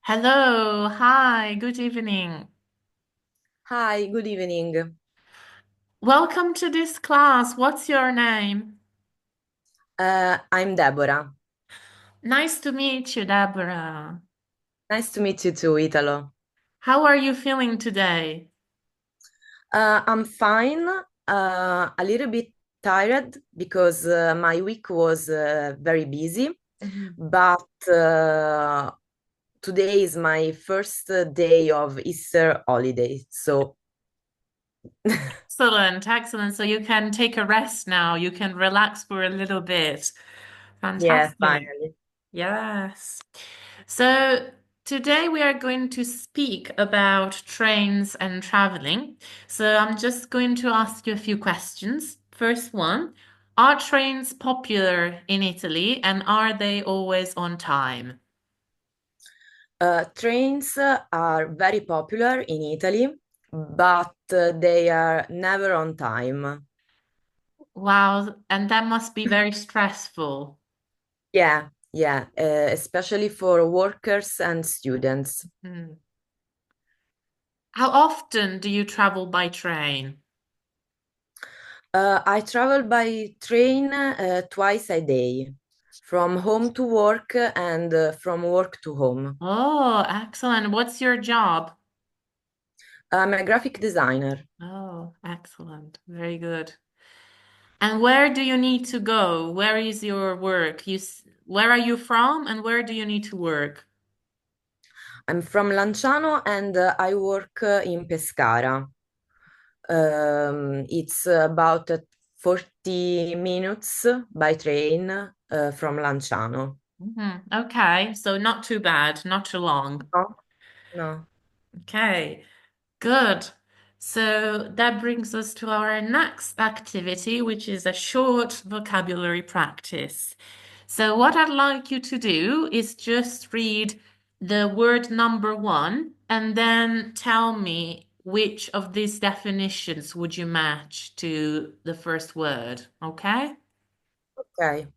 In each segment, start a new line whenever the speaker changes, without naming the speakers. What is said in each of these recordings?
Hello, hi, good evening.
Hi, good evening.
Welcome to this class. What's your name?
I'm Deborah.
Nice to meet you, Deborah.
Nice to meet you too, Italo.
How are you feeling today?
I'm fine, a little bit tired because my week was very busy,
Mhm.
but today is my first day of Easter holiday. So,
Excellent, excellent. So you can take a rest now. You can relax for a little bit.
yeah,
Fantastic.
finally.
Yes. So today we are going to speak about trains and traveling. So I'm just going to ask you a few questions. First one, are trains popular in Italy and are they always on time?
Trains are very popular in Italy, but they are never on time.
Wow, and that must be very stressful.
Yeah, especially for workers and students.
Hmm. How often do you travel by train?
I travel by train twice a day, from home to work and from work to home.
Oh, excellent. What's your job?
I'm a graphic designer.
Oh, excellent. Very good. And where do you need to go? Where is your work? Where are you from and where do you need to work?
I'm from Lanciano and I work in Pescara. It's about 40 minutes by train from Lanciano.
Okay, so not too bad, not too long.
No, no.
Okay, good. So that brings us to our next activity, which is a short vocabulary practice. So what I'd like you to do is just read the word number one and then tell me which of these definitions would you match to the first word, okay?
Okay,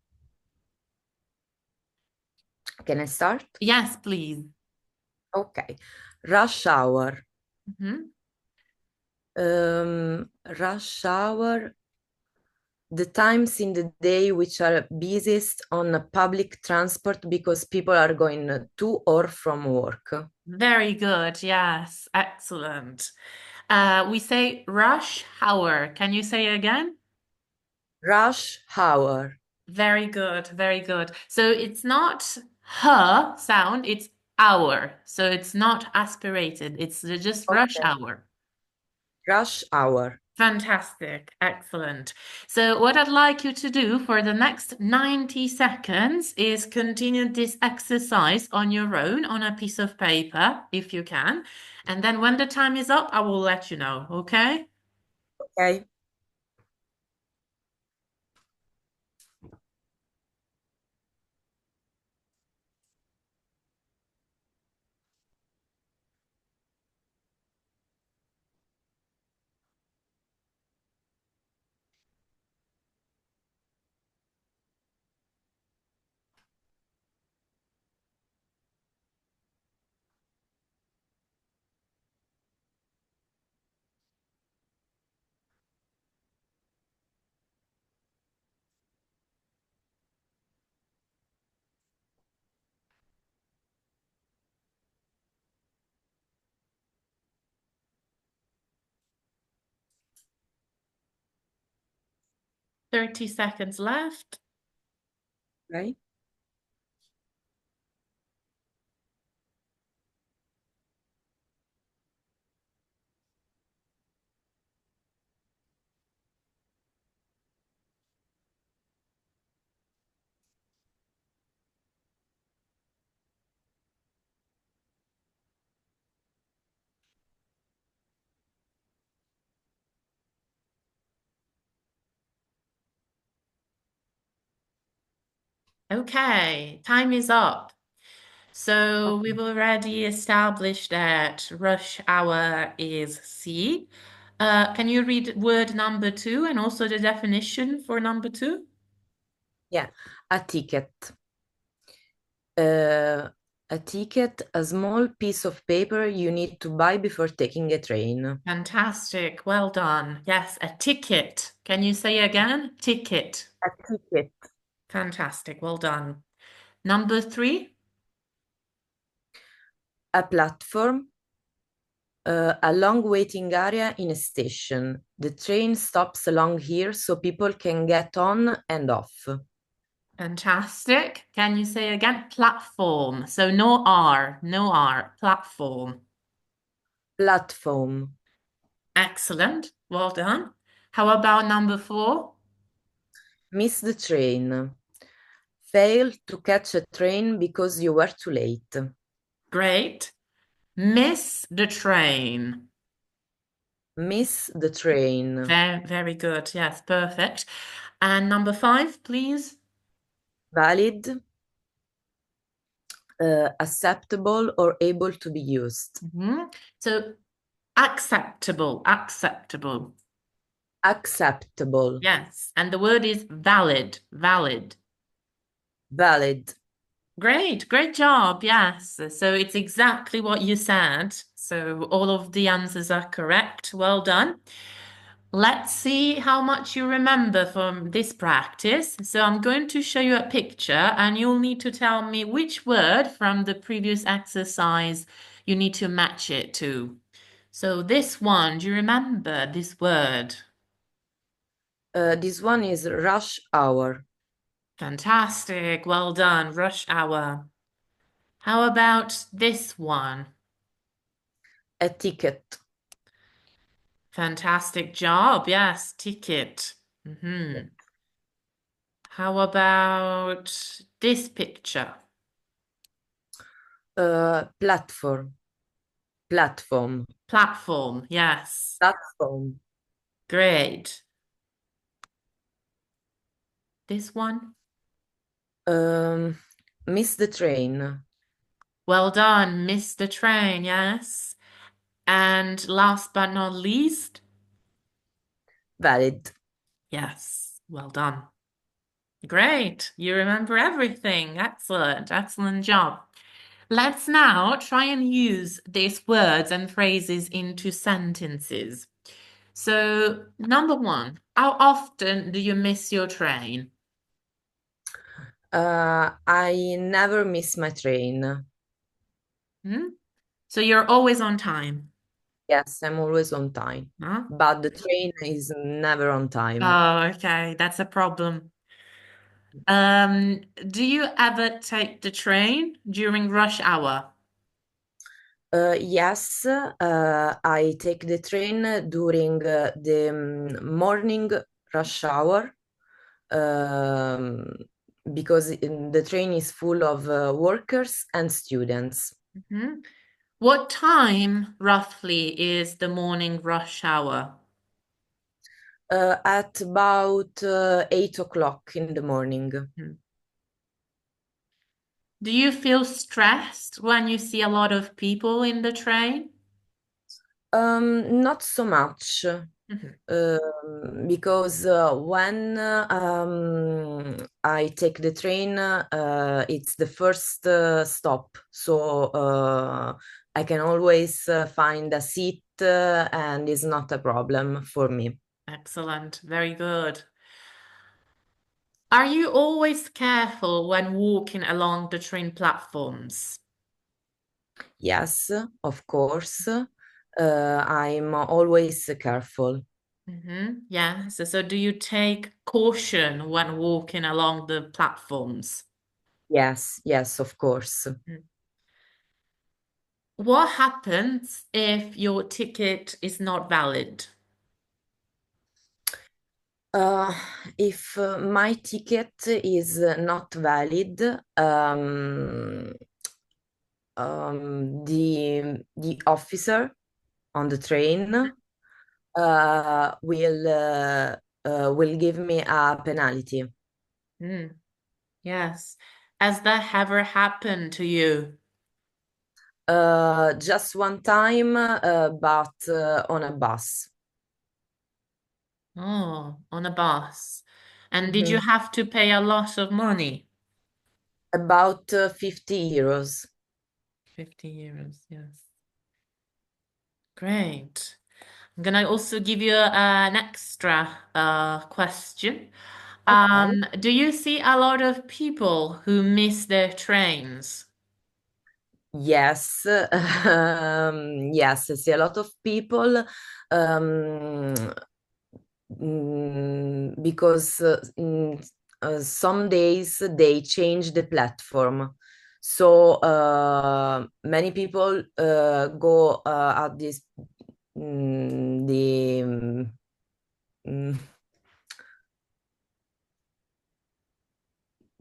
can I start?
Yes, please.
Okay. Rush hour.
Mhm.
Rush hour, the times in the day which are busiest on public transport because people are going to or from work.
Very good. Yes, excellent. We say rush hour. Can you say again?
Rush hour.
Very good, very good. So it's not her sound, it's hour. So it's not aspirated. It's just rush
Okay.
hour.
Rush hour.
Fantastic. Excellent. So what I'd like you to do for the next 90 seconds is continue this exercise on your own on a piece of paper, if you can. And then when the time is up, I will let you know, okay?
Okay.
30 seconds left.
Okay.
Okay, time is up. So
Okay.
we've already established that rush hour is C. Can you read word number two and also the definition for number two?
Yeah. A ticket. Uh, A ticket, a small piece of paper you need to buy before taking a train.
Fantastic. Well done. Yes, a ticket. Can you say again? Ticket.
A ticket,
Fantastic. Well done. Number three,
a platform, a long waiting area in a station. The train stops along here so people can get on and off.
fantastic. Can you say again? Platform. So no R, no R. Platform.
Platform,
Excellent. Well done. How about number four?
miss the train. Fail to catch a train because you were too late.
Great. Miss the train.
Miss the train.
Very, very good. Yes, perfect. And number five, please.
Valid, acceptable, or able to be used.
So acceptable, acceptable.
Acceptable,
Yes. And the word is valid, valid.
valid.
Great, great job. Yes. So it's exactly what you said. So all of the answers are correct. Well done. Let's see how much you remember from this practice. So I'm going to show you a picture and you'll need to tell me which word from the previous exercise you need to match it to. So this one, do you remember this word?
This one is rush hour.
Fantastic. Well done. Rush hour. How about this one?
A ticket.
Fantastic job. Yes, ticket. How about this picture?
Platform. Platform.
Platform. Yes.
Platform.
Great. This one?
Um, miss the train.
Well done. Missed the train. Yes. And last but not least,
Valid.
yes. Well done. Great. You remember everything. Excellent. Excellent job. Let's now try and use these words and phrases into sentences. So, number one, how often do you miss your train?
I never miss my train.
Hmm? So you're always on time.
Yes, I'm always on time.
Huh?
But the train is never on time.
Oh, okay. That's a problem. Do you ever take the train during rush hour?
Yes, I take the train during the morning rush hour um, because the train is full of workers and students.
Mhm. What time roughly is the morning rush hour?
At about 8 o'clock in the morning.
Mhm. Do you feel stressed when you see a lot of people in the train?
Not so much.
Mhm.
Because when I take the train, it's the first stop, so I can always find a seat, and it's not a problem for me.
Excellent. Very good. Are you always careful when walking along the train platforms?
Yes, of course. I'm always careful.
Yeah. So do you take caution when walking along the platforms?
Yes, yes, of course.
Mhm. What happens if your ticket is not valid?
Uh, if my ticket is not valid, the officer on the train will give me a penalty.
Hmm. Yes. Has that ever happened to you?
Just one time, but on a bus.
Oh, on a bus. And did you
Mhm.
have to pay a lot of money?
About 50 euros.
50 euros, yes. Great. I'm gonna also give you an extra question.
Okay.
Do you see a lot of people who miss their trains?
Yes, yes, I see a lot of people um, because some days they change the platform. So many people go at this the mm,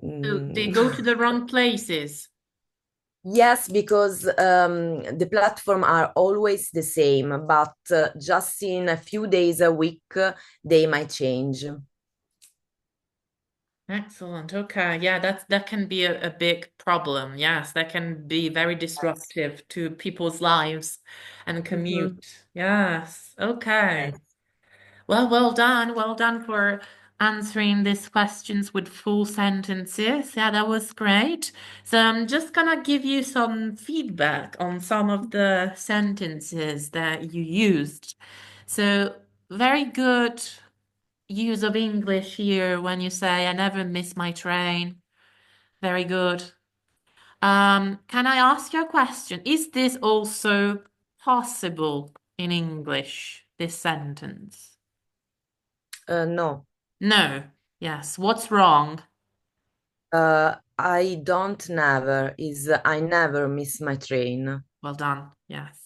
So they
mm,
go to the wrong places.
yes, because the platform are always the same, but just in a few days a week they might change.
Excellent. Okay. Yeah, that can be a big problem. Yes, that can be very disruptive to people's lives and
Mhm.
commute. Yes. Okay.
Yes.
Well, well done. Well done for answering these questions with full sentences. Yeah, that was great. So I'm just gonna give you some feedback on some of the sentences that you used. So very good use of English here when you say, I never miss my train. Very good. Can I ask you a question? Is this also possible in English, this sentence?
No,
No. Yes. What's wrong?
I don't never is I never miss my train.
Well done. Yes.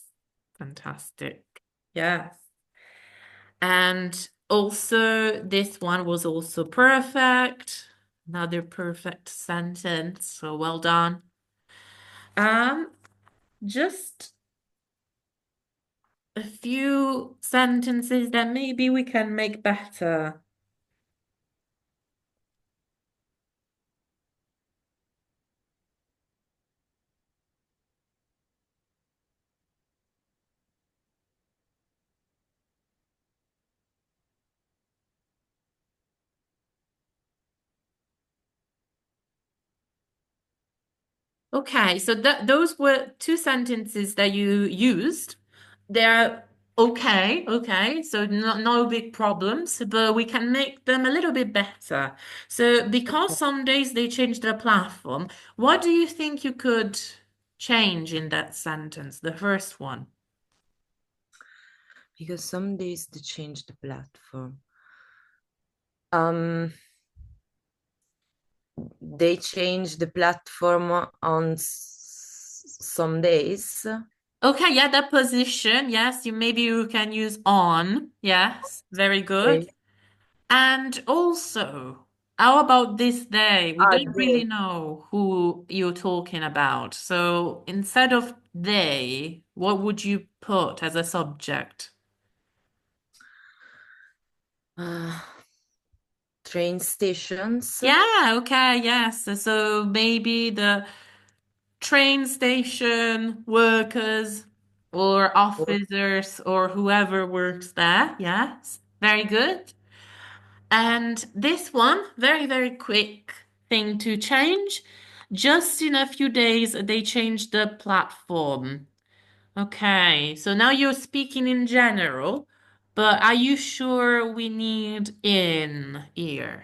Fantastic. Yes. And also, this one was also perfect. Another perfect sentence. So well done. Um, just a few sentences that maybe we can make better. Okay, so those were two sentences that you used. They're okay, okay, so no big problems, but we can make them a little bit better. So because some days they change their platform, what do you think you could change in that sentence, the first one?
Because some days they change the platform. Um, they change the platform on some days.
Okay, yeah, that position, yes, you can use on. Yes, very good.
Okay.
And also, how about this day? We
Ah,
don't really
they.
know who you're talking about. So instead of they, what would you put as a subject?
Uh, train stations.
Yeah, okay, yes. So maybe the train station workers or officers or whoever works there. Yes, very good. And this one, very, very quick thing to change. Just in a few days, they changed the platform. Okay, so now you're speaking in general, but are you sure we need in here?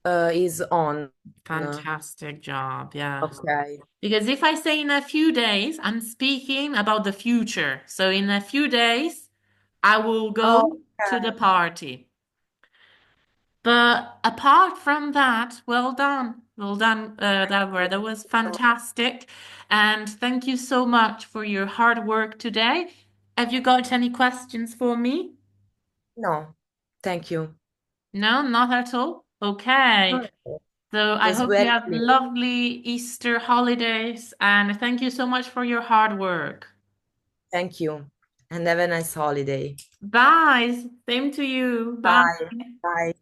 Is on.
Fantastic job, yes.
Okay.
Because if I say in a few days, I'm speaking about the future. So in a few days, I will go to the
Okay.
party. But apart from that, well done. Well done, Deborah. That was fantastic. And thank you so much for your hard work today. Have you got any questions for me?
No, thank you.
No, not at all. Okay.
Okay.
So I
Was
hope you
very
have
clear.
lovely Easter holidays and thank you so much for your hard work.
Thank you. And have a nice holiday.
Bye. Same to you. Bye.
Bye. Bye.